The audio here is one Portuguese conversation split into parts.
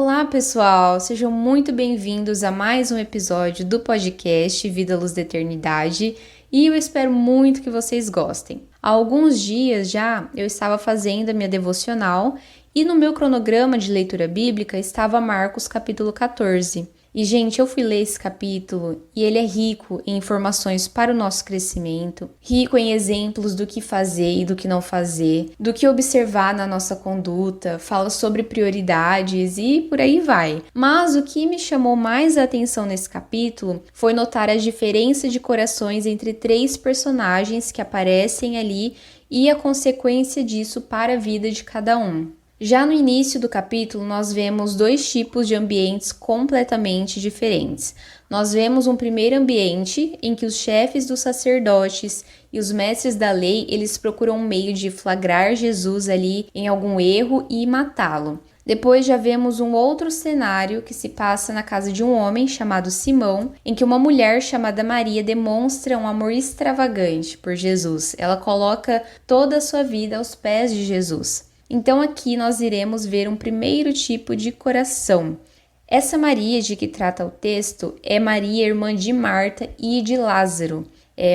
Olá, pessoal! Sejam muito bem-vindos a mais um episódio do podcast Vida, Luz da Eternidade e eu espero muito que vocês gostem. Há alguns dias já eu estava fazendo a minha devocional e no meu cronograma de leitura bíblica estava Marcos capítulo 14. E, gente, eu fui ler esse capítulo e ele é rico em informações para o nosso crescimento, rico em exemplos do que fazer e do que não fazer, do que observar na nossa conduta, fala sobre prioridades e por aí vai. Mas o que me chamou mais a atenção nesse capítulo foi notar a diferença de corações entre três personagens que aparecem ali e a consequência disso para a vida de cada um. Já no início do capítulo, nós vemos dois tipos de ambientes completamente diferentes. Nós vemos um primeiro ambiente em que os chefes dos sacerdotes e os mestres da lei, eles procuram um meio de flagrar Jesus ali em algum erro e matá-lo. Depois já vemos um outro cenário que se passa na casa de um homem chamado Simão, em que uma mulher chamada Maria demonstra um amor extravagante por Jesus. Ela coloca toda a sua vida aos pés de Jesus. Então aqui nós iremos ver um primeiro tipo de coração. Essa Maria de que trata o texto é Maria, irmã de Marta e de Lázaro.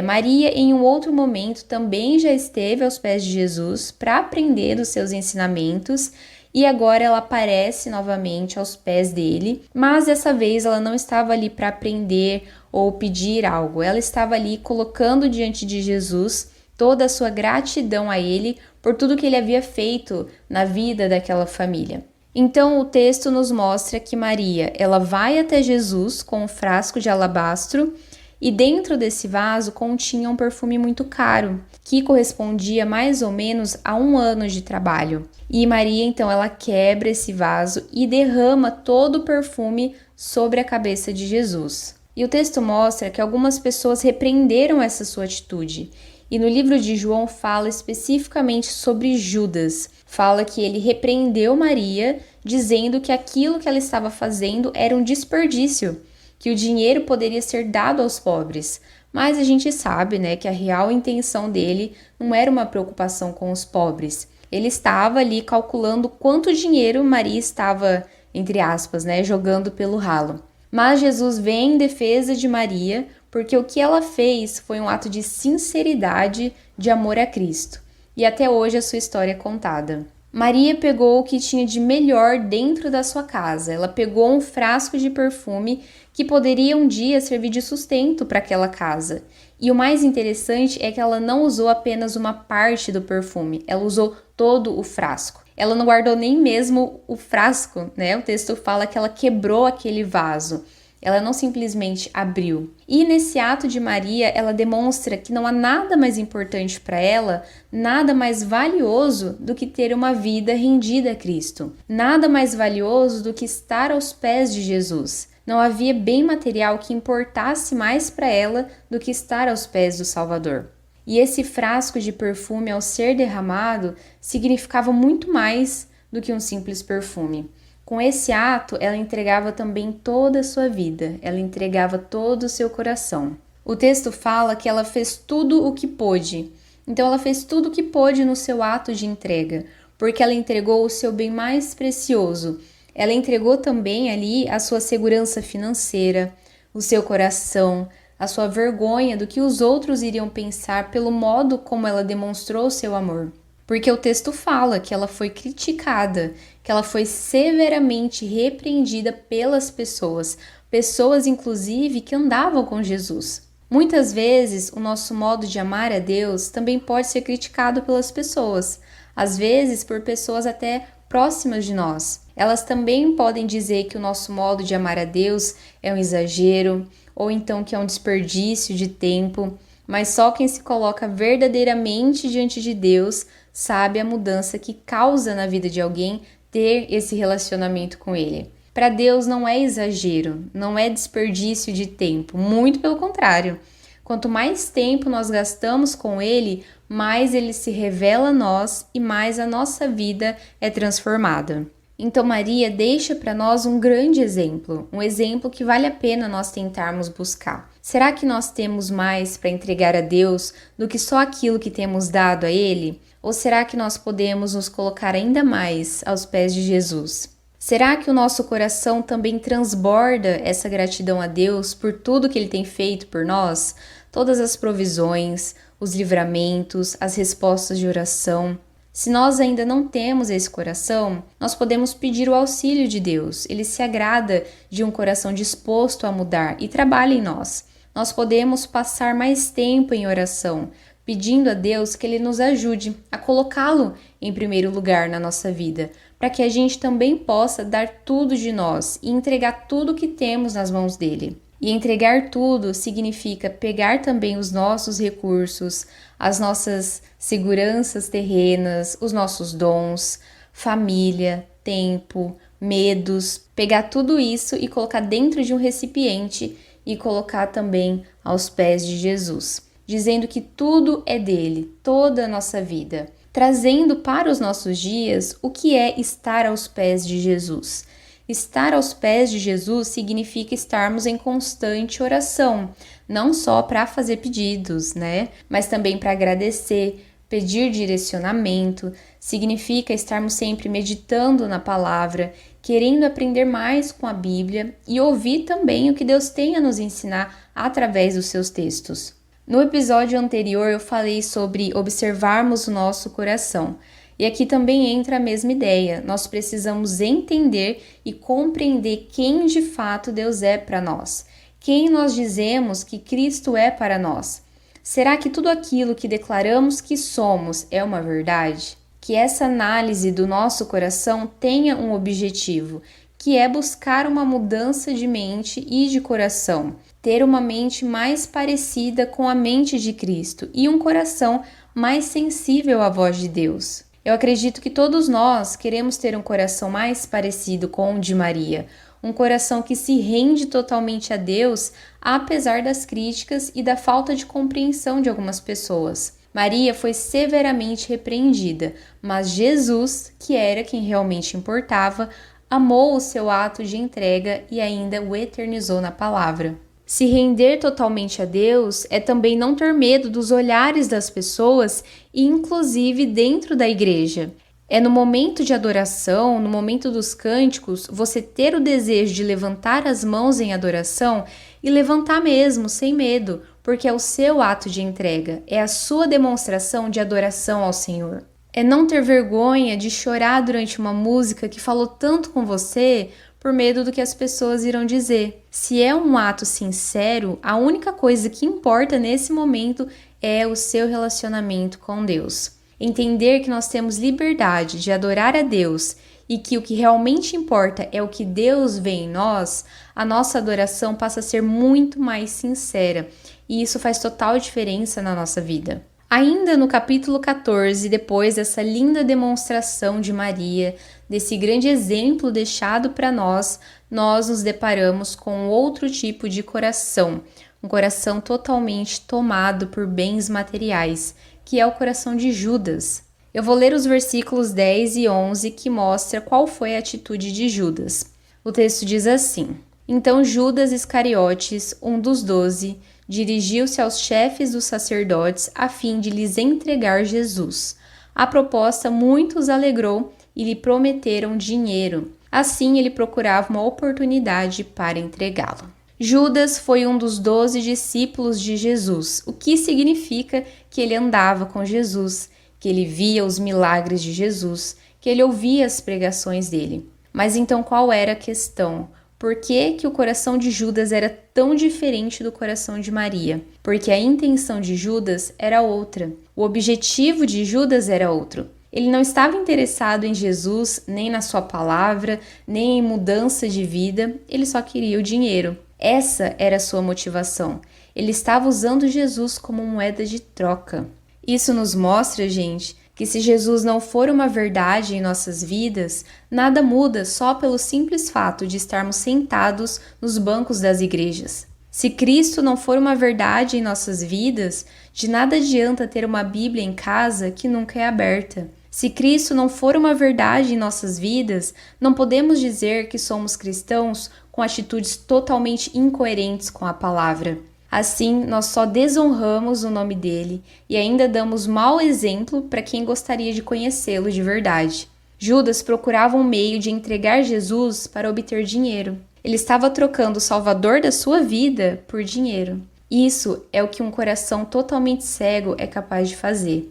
Maria, em um outro momento, também já esteve aos pés de Jesus para aprender dos seus ensinamentos e agora ela aparece novamente aos pés dele, mas dessa vez ela não estava ali para aprender ou pedir algo, ela estava ali colocando diante de Jesus toda a sua gratidão a ele por tudo que ele havia feito na vida daquela família. Então o texto nos mostra que Maria, ela vai até Jesus com um frasco de alabastro e dentro desse vaso continha um perfume muito caro, que correspondia mais ou menos a 1 ano de trabalho. E Maria, então, ela quebra esse vaso e derrama todo o perfume sobre a cabeça de Jesus. E o texto mostra que algumas pessoas repreenderam essa sua atitude. E no livro de João fala especificamente sobre Judas. Fala que ele repreendeu Maria, dizendo que aquilo que ela estava fazendo era um desperdício, que o dinheiro poderia ser dado aos pobres. Mas a gente sabe, né, que a real intenção dele não era uma preocupação com os pobres. Ele estava ali calculando quanto dinheiro Maria estava, entre aspas, né, jogando pelo ralo. Mas Jesus vem em defesa de Maria, porque o que ela fez foi um ato de sinceridade, de amor a Cristo. E até hoje a sua história é contada. Maria pegou o que tinha de melhor dentro da sua casa. Ela pegou um frasco de perfume que poderia um dia servir de sustento para aquela casa. E o mais interessante é que ela não usou apenas uma parte do perfume, ela usou todo o frasco. Ela não guardou nem mesmo o frasco, né? O texto fala que ela quebrou aquele vaso. Ela não simplesmente abriu. E nesse ato de Maria, ela demonstra que não há nada mais importante para ela, nada mais valioso do que ter uma vida rendida a Cristo. Nada mais valioso do que estar aos pés de Jesus. Não havia bem material que importasse mais para ela do que estar aos pés do Salvador. E esse frasco de perfume, ao ser derramado, significava muito mais do que um simples perfume. Com esse ato, ela entregava também toda a sua vida, ela entregava todo o seu coração. O texto fala que ela fez tudo o que pôde. Então, ela fez tudo o que pôde no seu ato de entrega, porque ela entregou o seu bem mais precioso. Ela entregou também ali a sua segurança financeira, o seu coração, a sua vergonha do que os outros iriam pensar pelo modo como ela demonstrou o seu amor. Porque o texto fala que ela foi criticada, que ela foi severamente repreendida pelas pessoas, pessoas inclusive que andavam com Jesus. Muitas vezes o nosso modo de amar a Deus também pode ser criticado pelas pessoas, às vezes por pessoas até próximas de nós. Elas também podem dizer que o nosso modo de amar a Deus é um exagero, ou então que é um desperdício de tempo, mas só quem se coloca verdadeiramente diante de Deus sabe a mudança que causa na vida de alguém ter esse relacionamento com Ele. Para Deus não é exagero, não é desperdício de tempo, muito pelo contrário. Quanto mais tempo nós gastamos com Ele, mais Ele se revela a nós e mais a nossa vida é transformada. Então Maria deixa para nós um grande exemplo, um exemplo que vale a pena nós tentarmos buscar. Será que nós temos mais para entregar a Deus do que só aquilo que temos dado a Ele? Ou será que nós podemos nos colocar ainda mais aos pés de Jesus? Será que o nosso coração também transborda essa gratidão a Deus por tudo que Ele tem feito por nós? Todas as provisões, os livramentos, as respostas de oração. Se nós ainda não temos esse coração, nós podemos pedir o auxílio de Deus. Ele se agrada de um coração disposto a mudar e trabalha em nós. Nós podemos passar mais tempo em oração, pedindo a Deus que Ele nos ajude a colocá-lo em primeiro lugar na nossa vida, para que a gente também possa dar tudo de nós e entregar tudo que temos nas mãos dele. E entregar tudo significa pegar também os nossos recursos, as nossas seguranças terrenas, os nossos dons, família, tempo, medos, pegar tudo isso e colocar dentro de um recipiente e colocar também aos pés de Jesus, dizendo que tudo é dele, toda a nossa vida, trazendo para os nossos dias o que é estar aos pés de Jesus. Estar aos pés de Jesus significa estarmos em constante oração, não só para fazer pedidos, né? Mas também para agradecer, pedir direcionamento, significa estarmos sempre meditando na palavra, querendo aprender mais com a Bíblia e ouvir também o que Deus tem a nos ensinar através dos seus textos. No episódio anterior eu falei sobre observarmos o nosso coração. E aqui também entra a mesma ideia. Nós precisamos entender e compreender quem de fato Deus é para nós. Quem nós dizemos que Cristo é para nós. Será que tudo aquilo que declaramos que somos é uma verdade? Que essa análise do nosso coração tenha um objetivo, que é buscar uma mudança de mente e de coração. Ter uma mente mais parecida com a mente de Cristo e um coração mais sensível à voz de Deus. Eu acredito que todos nós queremos ter um coração mais parecido com o de Maria, um coração que se rende totalmente a Deus, apesar das críticas e da falta de compreensão de algumas pessoas. Maria foi severamente repreendida, mas Jesus, que era quem realmente importava, amou o seu ato de entrega e ainda o eternizou na palavra. Se render totalmente a Deus é também não ter medo dos olhares das pessoas e inclusive dentro da igreja. É no momento de adoração, no momento dos cânticos, você ter o desejo de levantar as mãos em adoração e levantar mesmo, sem medo, porque é o seu ato de entrega, é a sua demonstração de adoração ao Senhor. É não ter vergonha de chorar durante uma música que falou tanto com você, por medo do que as pessoas irão dizer. Se é um ato sincero, a única coisa que importa nesse momento é o seu relacionamento com Deus. Entender que nós temos liberdade de adorar a Deus e que o que realmente importa é o que Deus vê em nós, a nossa adoração passa a ser muito mais sincera e isso faz total diferença na nossa vida. Ainda no capítulo 14, depois dessa linda demonstração de Maria, desse grande exemplo deixado para nós nos deparamos com outro tipo de coração, um coração totalmente tomado por bens materiais, que é o coração de Judas. Eu vou ler os versículos 10 e 11 que mostra qual foi a atitude de Judas. O texto diz assim: Então Judas Iscariotes, um dos 12, dirigiu-se aos chefes dos sacerdotes a fim de lhes entregar Jesus. A proposta muito os alegrou e lhe prometeram dinheiro. Assim ele procurava uma oportunidade para entregá-lo. Judas foi um dos 12 discípulos de Jesus, o que significa que ele andava com Jesus, que ele via os milagres de Jesus, que ele ouvia as pregações dele. Mas então qual era a questão? Por que o coração de Judas era tão diferente do coração de Maria? Porque a intenção de Judas era outra. O objetivo de Judas era outro. Ele não estava interessado em Jesus, nem na sua palavra, nem em mudança de vida. Ele só queria o dinheiro. Essa era a sua motivação. Ele estava usando Jesus como moeda de troca. Isso nos mostra, gente, que se Jesus não for uma verdade em nossas vidas, nada muda só pelo simples fato de estarmos sentados nos bancos das igrejas. Se Cristo não for uma verdade em nossas vidas, de nada adianta ter uma Bíblia em casa que nunca é aberta. Se Cristo não for uma verdade em nossas vidas, não podemos dizer que somos cristãos com atitudes totalmente incoerentes com a palavra. Assim, nós só desonramos o nome dele e ainda damos mau exemplo para quem gostaria de conhecê-lo de verdade. Judas procurava um meio de entregar Jesus para obter dinheiro. Ele estava trocando o Salvador da sua vida por dinheiro. Isso é o que um coração totalmente cego é capaz de fazer.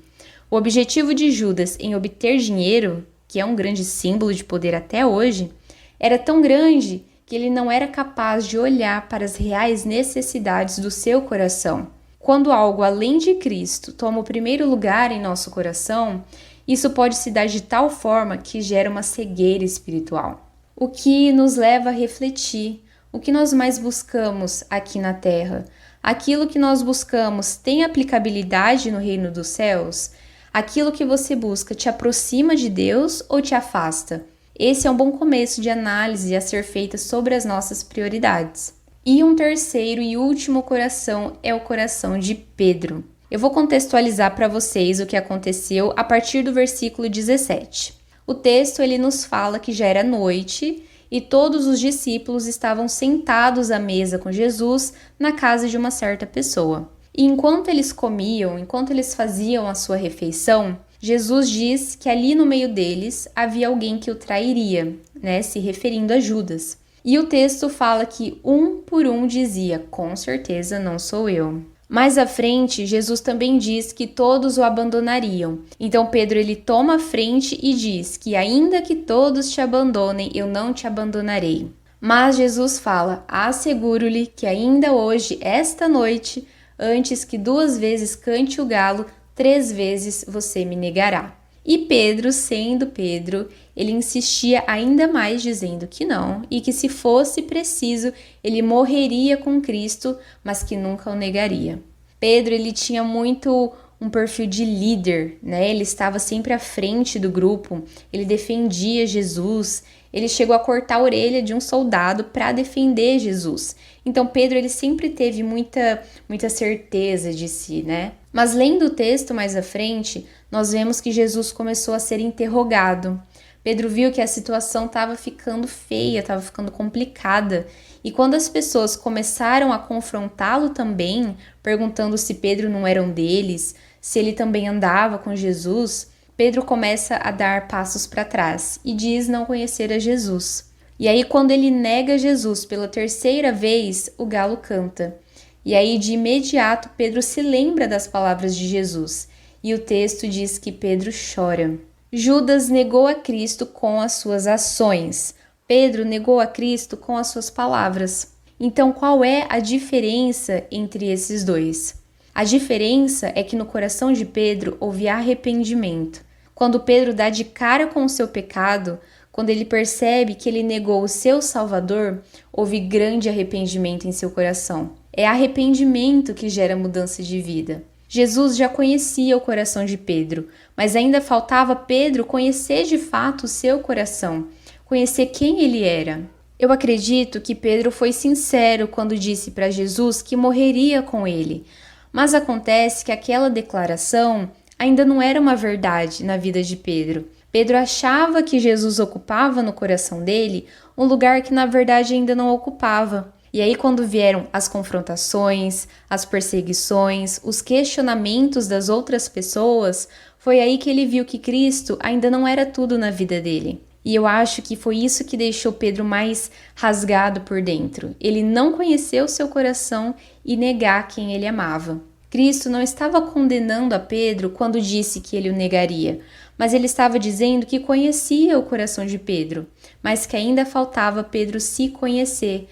O objetivo de Judas em obter dinheiro, que é um grande símbolo de poder até hoje, era tão grande que ele não era capaz de olhar para as reais necessidades do seu coração. Quando algo além de Cristo toma o primeiro lugar em nosso coração, isso pode se dar de tal forma que gera uma cegueira espiritual. O que nos leva a refletir: o que nós mais buscamos aqui na Terra? Aquilo que nós buscamos tem aplicabilidade no reino dos céus? Aquilo que você busca te aproxima de Deus ou te afasta? Esse é um bom começo de análise a ser feita sobre as nossas prioridades. E um terceiro e último coração é o coração de Pedro. Eu vou contextualizar para vocês o que aconteceu a partir do versículo 17. O texto ele nos fala que já era noite e todos os discípulos estavam sentados à mesa com Jesus na casa de uma certa pessoa. E enquanto eles comiam, enquanto eles faziam a sua refeição, Jesus diz que ali no meio deles havia alguém que o trairia, se referindo a Judas. E o texto fala que um por um dizia: com certeza não sou eu. Mais à frente, Jesus também diz que todos o abandonariam. Então Pedro ele toma a frente e diz que ainda que todos te abandonem, eu não te abandonarei. Mas Jesus fala: asseguro-lhe que ainda hoje, esta noite, antes que 2 vezes cante o galo, 3 vezes você me negará. E Pedro, sendo Pedro, ele insistia ainda mais dizendo que não e que se fosse preciso, ele morreria com Cristo, mas que nunca o negaria. Pedro, ele tinha muito um perfil de líder, Ele estava sempre à frente do grupo, ele defendia Jesus, ele chegou a cortar a orelha de um soldado para defender Jesus. Então Pedro, ele sempre teve muita certeza de si, Mas lendo o texto mais à frente, nós vemos que Jesus começou a ser interrogado. Pedro viu que a situação estava ficando feia, estava ficando complicada. E quando as pessoas começaram a confrontá-lo também, perguntando se Pedro não era um deles, se ele também andava com Jesus, Pedro começa a dar passos para trás e diz não conhecer a Jesus. E aí, quando ele nega Jesus pela 3ª vez, o galo canta. E aí, de imediato, Pedro se lembra das palavras de Jesus. E o texto diz que Pedro chora. Judas negou a Cristo com as suas ações. Pedro negou a Cristo com as suas palavras. Então, qual é a diferença entre esses dois? A diferença é que no coração de Pedro houve arrependimento. Quando Pedro dá de cara com o seu pecado, quando ele percebe que ele negou o seu Salvador, houve grande arrependimento em seu coração. É arrependimento que gera mudança de vida. Jesus já conhecia o coração de Pedro, mas ainda faltava Pedro conhecer de fato o seu coração, conhecer quem ele era. Eu acredito que Pedro foi sincero quando disse para Jesus que morreria com ele, mas acontece que aquela declaração ainda não era uma verdade na vida de Pedro. Pedro achava que Jesus ocupava no coração dele um lugar que na verdade ainda não ocupava. E aí, quando vieram as confrontações, as perseguições, os questionamentos das outras pessoas, foi aí que ele viu que Cristo ainda não era tudo na vida dele. E eu acho que foi isso que deixou Pedro mais rasgado por dentro. Ele não conheceu seu coração e negar quem ele amava. Cristo não estava condenando a Pedro quando disse que ele o negaria, mas ele estava dizendo que conhecia o coração de Pedro, mas que ainda faltava Pedro se conhecer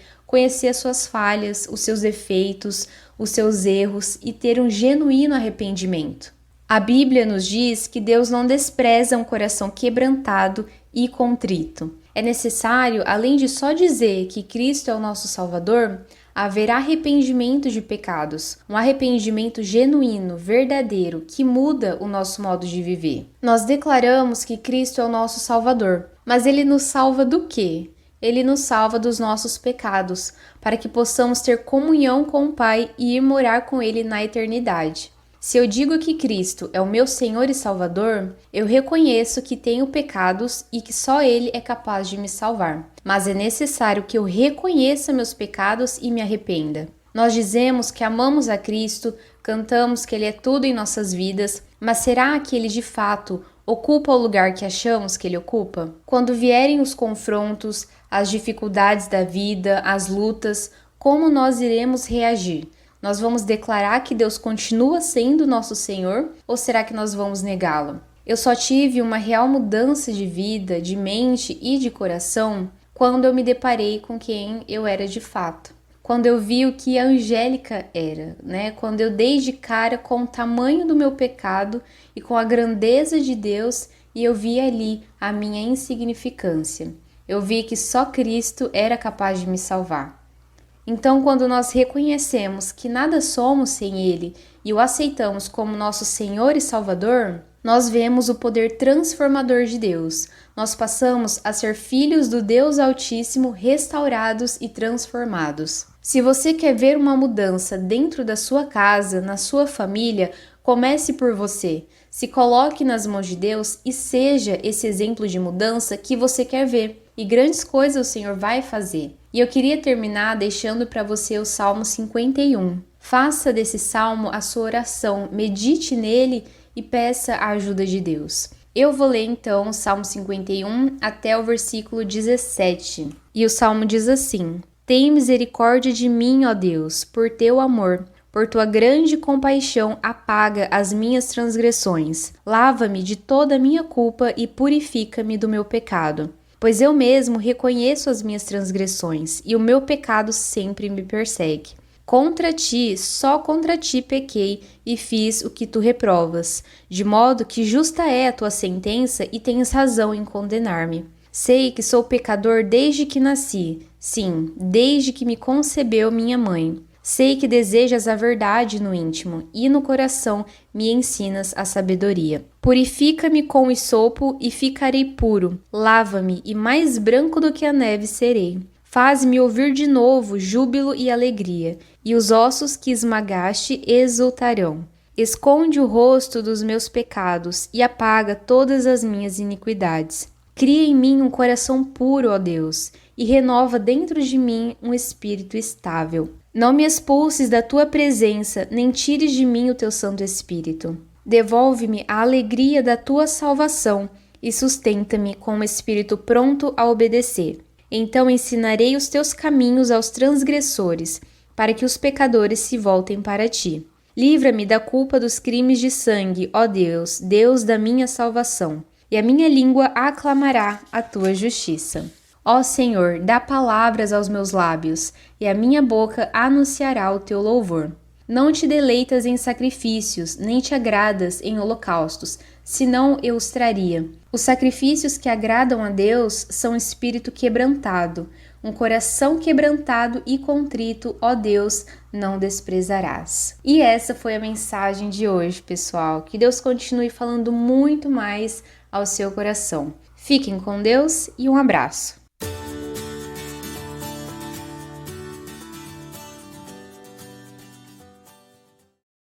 as suas falhas, os seus defeitos, os seus erros e ter um genuíno arrependimento. A Bíblia nos diz que Deus não despreza um coração quebrantado e contrito. É necessário, além de só dizer que Cristo é o nosso Salvador, haver arrependimento de pecados, um arrependimento genuíno, verdadeiro, que muda o nosso modo de viver. Nós declaramos que Cristo é o nosso Salvador, mas Ele nos salva do quê? Ele nos salva dos nossos pecados, para que possamos ter comunhão com o Pai e ir morar com Ele na eternidade. Se eu digo que Cristo é o meu Senhor e Salvador, eu reconheço que tenho pecados e que só Ele é capaz de me salvar. Mas é necessário que eu reconheça meus pecados e me arrependa. Nós dizemos que amamos a Cristo, cantamos que Ele é tudo em nossas vidas, mas será que Ele de fato ocupa o lugar que achamos que ele ocupa? Quando vierem os confrontos, as dificuldades da vida, as lutas, como nós iremos reagir? Nós vamos declarar que Deus continua sendo nosso Senhor ou será que nós vamos negá-lo? Eu só tive uma real mudança de vida, de mente e de coração quando eu me deparei com quem eu era de fato. Quando eu vi o que a Angélica era, Quando eu dei de cara com o tamanho do meu pecado e com a grandeza de Deus e eu vi ali a minha insignificância. Eu vi que só Cristo era capaz de me salvar. Então, quando nós reconhecemos que nada somos sem Ele e o aceitamos como nosso Senhor e Salvador, nós vemos o poder transformador de Deus. Nós passamos a ser filhos do Deus Altíssimo, restaurados e transformados. Se você quer ver uma mudança dentro da sua casa, na sua família, comece por você. Se coloque nas mãos de Deus e seja esse exemplo de mudança que você quer ver. E grandes coisas o Senhor vai fazer. E eu queria terminar deixando para você o Salmo 51. Faça desse salmo a sua oração, medite nele e peça a ajuda de Deus. Eu vou ler então o Salmo 51 até o versículo 17. E o salmo diz assim: Tem misericórdia de mim, ó Deus, por teu amor. Por tua grande compaixão, apaga as minhas transgressões. Lava-me de toda a minha culpa e purifica-me do meu pecado. Pois eu mesmo reconheço as minhas transgressões, e o meu pecado sempre me persegue. Contra ti, só contra ti pequei, e fiz o que tu reprovas, de modo que justa é a tua sentença e tens razão em condenar-me. Sei que sou pecador desde que nasci, sim, desde que me concebeu minha mãe. Sei que desejas a verdade no íntimo, e no coração me ensinas a sabedoria. Purifica-me com o hisopo e ficarei puro. Lava-me e mais branco do que a neve serei. Faz-me ouvir de novo júbilo e alegria, e os ossos que esmagaste exultarão. Esconde o rosto dos meus pecados e apaga todas as minhas iniquidades. Cria em mim um coração puro, ó Deus, e renova dentro de mim um espírito estável. Não me expulses da tua presença, nem tires de mim o teu Santo Espírito. Devolve-me a alegria da tua salvação e sustenta-me com um espírito pronto a obedecer. Então ensinarei os teus caminhos aos transgressores, para que os pecadores se voltem para ti. Livra-me da culpa dos crimes de sangue, ó Deus, Deus da minha salvação, e a minha língua aclamará a tua justiça. Ó Senhor, dá palavras aos meus lábios, e a minha boca anunciará o teu louvor. Não te deleitas em sacrifícios, nem te agradas em holocaustos, senão eu os traria. Os sacrifícios que agradam a Deus são espírito quebrantado, um coração quebrantado e contrito, ó Deus, não desprezarás. E essa foi a mensagem de hoje, pessoal. Que Deus continue falando muito mais ao seu coração. Fiquem com Deus e um abraço.